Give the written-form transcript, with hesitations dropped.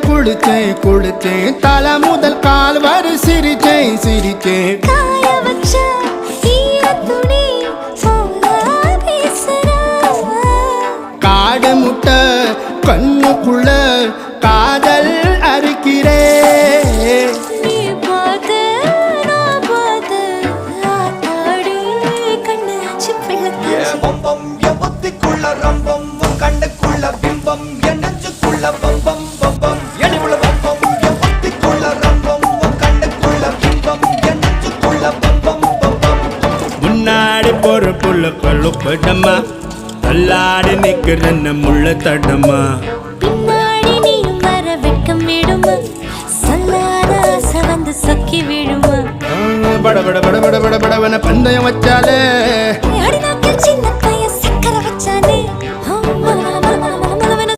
குளிச்சேன் குளிச்சேன் தலை முதல் கால் வரை சிரிச்சேன் சிரிச்சேன் காய வச்ச ஈரத்துணி போல பேசுற காடு முட்டை கண்ணுக்குள்ள காதல் அறுக்கிறே நீ பார்த்து நான் பார்த்து ஆத்தாடி கண்ணாச்சு பிள்ளை பம்பம் எவத்திக்குள்ள ரம்பம் கண்ணுக்குள்ள பிம்பம் என்னச்சுக்குள்ள பம்பம் பம்பம் எடிவுள்ள பம்பம் எவத்திக்குள்ள ரம்பம் கண்ணுக்குள்ள பிம்பம் என்னச்சுக்குள்ள பம்பம் பம்பம் முன்னாடி போற புள்ள கழுப்படமா தள்ளாடி நிக்கிறன்ன முள்ள தடமா பின்னாடி நீயும் வர வெட்கம் விடுமா சொல்லாத ஆசை வந்து சொக்கி விடுமா பட பட பட பட பட படவன பந்தயம் வச்சாலே அடி நாக்கில் சின்ன